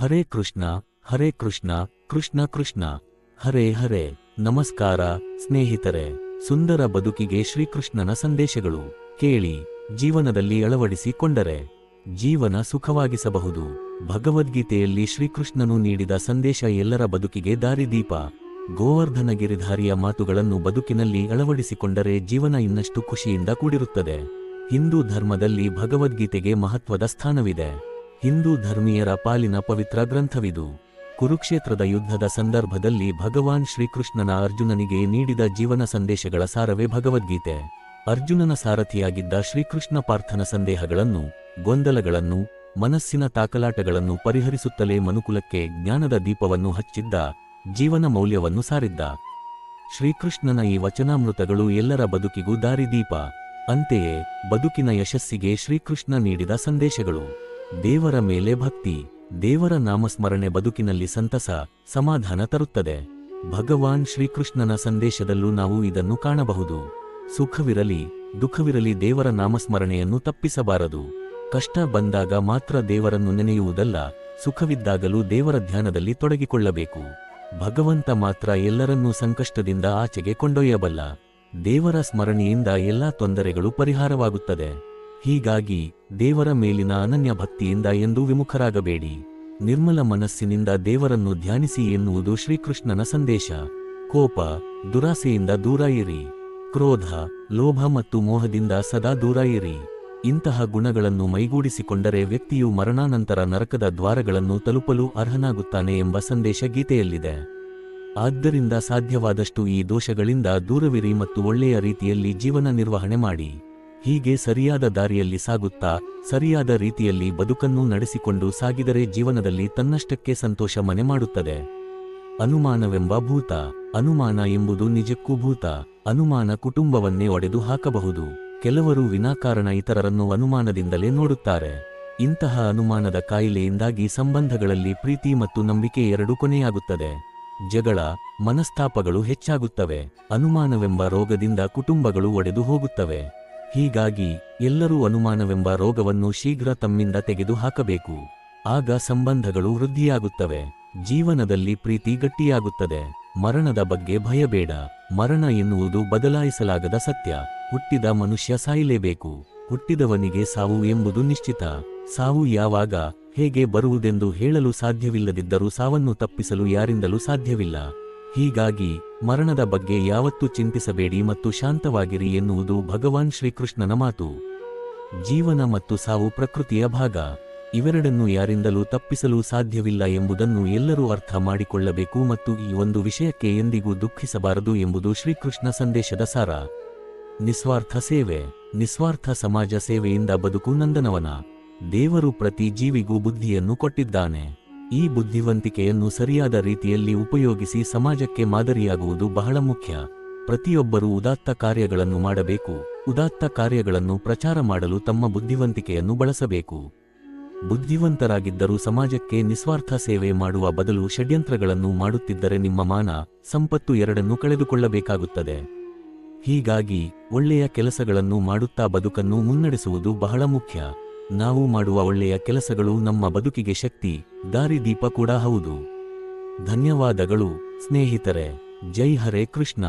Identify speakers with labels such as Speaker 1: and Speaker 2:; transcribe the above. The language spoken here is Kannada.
Speaker 1: ಹರೇ ಕೃಷ್ಣ ಹರೇ ಕೃಷ್ಣ ಕೃಷ್ಣ ಕೃಷ್ಣ ಹರೇ ಹರೇ. ನಮಸ್ಕಾರ ಸ್ನೇಹಿತರೆ, ಸುಂದರ ಬದುಕಿಗೆ ಶ್ರೀಕೃಷ್ಣನ ಸಂದೇಶಗಳು ಕೇಳಿ, ಜೀವನದಲ್ಲಿ ಅಳವಡಿಸಿಕೊಂಡರೆ ಜೀವನ ಸುಖವಾಗಿಸಬಹುದು. ಭಗವದ್ಗೀತೆಯಲ್ಲಿ ಶ್ರೀಕೃಷ್ಣನು ನೀಡಿದ ಸಂದೇಶ ಎಲ್ಲರ ಬದುಕಿಗೆ ದಾರಿದೀಪ. ಗೋವರ್ಧನ ಗಿರಿಧಾರಿಯ ಮಾತುಗಳನ್ನು ಬದುಕಿನಲ್ಲಿ ಅಳವಡಿಸಿಕೊಂಡರೆ ಜೀವನ ಇನ್ನಷ್ಟು ಖುಷಿಯಿಂದ ಕೂಡಿರುತ್ತದೆ. ಹಿಂದೂ ಧರ್ಮದಲ್ಲಿ ಭಗವದ್ಗೀತೆಗೆ ಮಹತ್ವದ ಸ್ಥಾನವಿದೆ. ಹಿಂದೂ ಧರ್ಮೀಯರ ಪಾಲಿನ ಪವಿತ್ರ ಗ್ರಂಥವಿದು. ಕುರುಕ್ಷೇತ್ರದ ಯುದ್ಧದ ಸಂದರ್ಭದಲ್ಲಿ ಭಗವಾನ್ ಶ್ರೀಕೃಷ್ಣನ ಅರ್ಜುನನಿಗೆ ನೀಡಿದ ಜೀವನ ಸಂದೇಶಗಳ ಸಾರವೇ ಭಗವದ್ಗೀತೆ. ಅರ್ಜುನನ ಸಾರಥಿಯಾಗಿದ್ದ ಶ್ರೀಕೃಷ್ಣ ಪಾರ್ಥನ ಸಂದೇಹಗಳನ್ನು, ಗೊಂದಲಗಳನ್ನು, ಮನಸ್ಸಿನ ತಾಕಲಾಟಗಳನ್ನು ಪರಿಹರಿಸುತ್ತಲೇ ಮನುಕುಲಕ್ಕೆ ಜ್ಞಾನದ ದೀಪವನ್ನು ಹಚ್ಚಿದ್ದ, ಜೀವನ ಮೌಲ್ಯವನ್ನು ಸಾರಿದ್ದ. ಶ್ರೀಕೃಷ್ಣನ ಈ ವಚನಾಮೃತಗಳು ಎಲ್ಲರ ಬದುಕಿಗೂ ದಾರಿದೀಪ. ಅಂತೆಯೇ ಬದುಕಿನ ಯಶಸ್ಸಿಗೆ ಶ್ರೀಕೃಷ್ಣ ನೀಡಿದ ಸಂದೇಶಗಳು. ದೇವರ ಮೇಲೆ ಭಕ್ತಿ, ದೇವರ ನಾಮಸ್ಮರಣೆ ಬದುಕಿನಲ್ಲಿ ಸಂತಸ, ಸಮಾಧಾನ ತರುತ್ತದೆ. ಭಗವಾನ್ ಶ್ರೀಕೃಷ್ಣನ ಸಂದೇಶದಲ್ಲೂ ನಾವು ಇದನ್ನು ಕಾಣಬಹುದು. ಸುಖವಿರಲಿ ದುಃಖವಿರಲಿ ದೇವರ ನಾಮಸ್ಮರಣೆಯನ್ನು ತಪ್ಪಿಸಬಾರದು. ಕಷ್ಟ ಬಂದಾಗ ಮಾತ್ರ ದೇವರನ್ನು ನೆನೆಯುವುದಲ್ಲ, ಸುಖವಿದ್ದಾಗಲೂ ದೇವರ ಧ್ಯಾನದಲ್ಲಿ ತೊಡಗಿಕೊಳ್ಳಬೇಕು. ಭಗವಂತ ಮಾತ್ರ ಎಲ್ಲರನ್ನೂ ಸಂಕಷ್ಟದಿಂದ ಆಚೆಗೆ ಕೊಂಡೊಯ್ಯಬಲ್ಲ. ದೇವರ ಸ್ಮರಣೆಯಿಂದ ಎಲ್ಲಾ ತೊಂದರೆಗಳು ಪರಿಹಾರವಾಗುತ್ತದೆ. ಹೀಗಾಗಿ ದೇವರ ಮೇಲಿನ ಅನನ್ಯ ಭಕ್ತಿಯಿಂದ ಎಂದೂ ವಿಮುಖರಾಗಬೇಡಿ. ನಿರ್ಮಲ ಮನಸ್ಸಿನಿಂದ ದೇವರನ್ನು ಧ್ಯಾನಿಸಿ ಎನ್ನುವುದು ಶ್ರೀಕೃಷ್ಣನ ಸಂದೇಶ. ಕೋಪ, ದುರಾಸೆಯಿಂದ ದೂರ ಇರಿ. ಕ್ರೋಧ, ಲೋಭ ಮತ್ತು ಮೋಹದಿಂದ ಸದಾ ದೂರ ಇರಿ. ಇಂತಹ ಗುಣಗಳನ್ನು ಮೈಗೂಡಿಸಿಕೊಂಡರೆ ವ್ಯಕ್ತಿಯು ಮರಣಾನಂತರ ನರಕದ ದ್ವಾರಗಳನ್ನು ತಲುಪಲು ಅರ್ಹನಾಗುತ್ತಾನೆ ಎಂಬ ಸಂದೇಶ ಗೀತೆಯಲ್ಲಿದೆ. ಆದ್ದರಿಂದ ಸಾಧ್ಯವಾದಷ್ಟು ಈ ದೋಷಗಳಿಂದ ದೂರವಿರಿ ಮತ್ತು ಒಳ್ಳೆಯ ರೀತಿಯಲ್ಲಿ ಜೀವನ ನಿರ್ವಹಣೆ ಮಾಡಿ. ಹೀಗೆ ಸರಿಯಾದ ದಾರಿಯಲ್ಲಿ ಸಾಗುತ್ತಾ ಸರಿಯಾದ ರೀತಿಯಲ್ಲಿ ಬದುಕನ್ನು ನಡೆಸಿಕೊಂಡು ಸಾಗಿದರೆ ಜೀವನದಲ್ಲಿ ತನ್ನಷ್ಟಕ್ಕೆ ಸಂತೋಷ ಮನೆ ಮಾಡುತ್ತದೆ. ಅನುಮಾನವೆಂಬ ಭೂತ. ಅನುಮಾನ ಎಂಬುದು ನಿಜಕ್ಕೂ ಭೂತ. ಅನುಮಾನ ಕುಟುಂಬವನ್ನೇ ಒಡೆದು ಹಾಕಬಹುದು. ಕೆಲವರು ವಿನಾಕಾರಣ ಇತರರನ್ನು ಅನುಮಾನದಿಂದಲೇ ನೋಡುತ್ತಾರೆ. ಇಂತಹ ಅನುಮಾನದ ಕಾಯಿಲೆಯಿಂದಾಗಿ ಸಂಬಂಧಗಳಲ್ಲಿ ಪ್ರೀತಿ ಮತ್ತು ನಂಬಿಕೆ ಎರಡೂ ಕೊನೆಯಾಗುತ್ತದೆ. ಜಗಳ, ಮನಸ್ತಾಪಗಳು ಹೆಚ್ಚಾಗುತ್ತವೆ. ಅನುಮಾನವೆಂಬ ರೋಗದಿಂದ ಕುಟುಂಬಗಳು ಒಡೆದು ಹೋಗುತ್ತವೆ. ಹೀಗಾಗಿ ಎಲ್ಲರೂ ಅನುಮಾನವೆಂಬ ರೋಗವನ್ನು ಶೀಘ್ರ ತಮ್ಮಿಂದ ತೆಗೆದು ಹಾಕಬೇಕು. ಆಗ ಸಂಬಂಧಗಳು ವೃದ್ಧಿಯಾಗುತ್ತವೆ. ಜೀವನದಲ್ಲಿ ಪ್ರೀತಿ ಗಟ್ಟಿಯಾಗುತ್ತದೆ. ಮರಣದ ಬಗ್ಗೆ ಭಯಬೇಡ. ಮರಣ ಎನ್ನುವುದು ಬದಲಾಯಿಸಲಾಗದ ಸತ್ಯ. ಹುಟ್ಟಿದ ಮನುಷ್ಯ ಸಾಯಲೇಬೇಕು. ಹುಟ್ಟಿದವನಿಗೆ ಸಾವು ಎಂಬುದು ನಿಶ್ಚಿತ. ಸಾವು ಯಾವಾಗ, ಹೇಗೆ ಬರುವುದೆಂದು ಹೇಳಲು ಸಾಧ್ಯವಿಲ್ಲದಿದ್ದರೂ ಸಾವನ್ನು ತಪ್ಪಿಸಲು ಯಾರಿಂದಲೂ ಸಾಧ್ಯವಿಲ್ಲ. ಹೀಗಾಗಿ ಮರಣದ ಬಗ್ಗೆ ಯಾವತ್ತೂ ಚಿಂತಿಸಬೇಡಿ ಮತ್ತು ಶಾಂತವಾಗಿರಿ ಎನ್ನುವುದು ಭಗವಾನ್ ಶ್ರೀಕೃಷ್ಣನ ಮಾತು. ಜೀವನ ಮತ್ತು ಸಾವು ಪ್ರಕೃತಿಯ ಭಾಗ. ಇವೆರಡನ್ನೂ ಯಾರಿಂದಲೂ ತಪ್ಪಿಸಲು ಸಾಧ್ಯವಿಲ್ಲ ಎಂಬುದನ್ನು ಎಲ್ಲರೂ ಅರ್ಥ ಮಾಡಿಕೊಳ್ಳಬೇಕು ಮತ್ತು ಈ ಒಂದು ವಿಷಯಕ್ಕೆ ಎಂದಿಗೂ ದುಃಖಿಸಬಾರದು ಎಂಬುದು ಶ್ರೀಕೃಷ್ಣ ಸಂದೇಶದ ಸಾರ. ನಿಸ್ವಾರ್ಥ ಸೇವೆ. ನಿಸ್ವಾರ್ಥ ಸಮಾಜ ಸೇವೆಯಿಂದ ಬದುಕು ನಂದನವನ. ದೇವರು ಪ್ರತಿ ಜೀವಿಗೂ ಬುದ್ಧಿಯನ್ನು ಕೊಟ್ಟಿದ್ದಾನೆ. ಈ ಬುದ್ಧಿವಂತಿಕೆಯನ್ನು ಸರಿಯಾದ ರೀತಿಯಲ್ಲಿ ಉಪಯೋಗಿಸಿ ಸಮಾಜಕ್ಕೆ ಮಾದರಿಯಾಗುವುದು ಬಹಳ ಮುಖ್ಯ. ಪ್ರತಿಯೊಬ್ಬರೂ ಉದಾತ್ತ ಕಾರ್ಯಗಳನ್ನು ಮಾಡಬೇಕು. ಉದಾತ್ತ ಕಾರ್ಯಗಳನ್ನು ಪ್ರಚಾರ ಮಾಡಲು ತಮ್ಮ ಬುದ್ಧಿವಂತಿಕೆಯನ್ನು ಬಳಸಬೇಕು. ಬುದ್ಧಿವಂತರಾಗಿದ್ದರೂ ಸಮಾಜಕ್ಕೆ ನಿಸ್ವಾರ್ಥ ಸೇವೆ ಮಾಡುವ ಬದಲು ಷಡ್ಯಂತ್ರಗಳನ್ನು ಮಾಡುತ್ತಿದ್ದರೆ ನಿಮ್ಮ ಮಾನ, ಸಂಪತ್ತು ಎರಡನ್ನೂ ಕಳೆದುಕೊಳ್ಳಬೇಕಾಗುತ್ತದೆ. ಹೀಗಾಗಿ ಒಳ್ಳೆಯ ಕೆಲಸಗಳನ್ನು ಮಾಡುತ್ತಾ ಬದುಕನ್ನು ಮುನ್ನಡೆಸುವುದು ಬಹಳ ಮುಖ್ಯ. ನಾವು ಮಾಡುವ ಒಳ್ಳೆಯ ಕೆಲಸಗಳು ನಮ್ಮ ಬದುಕಿಗೆ ಶಕ್ತಿ, ದಾರಿದೀಪ ಕೂಡ ಹೌದು. ಧನ್ಯವಾದಗಳು ಸ್ನೇಹಿತರೆ. ಜೈ ಹರೇ ಕೃಷ್ಣ.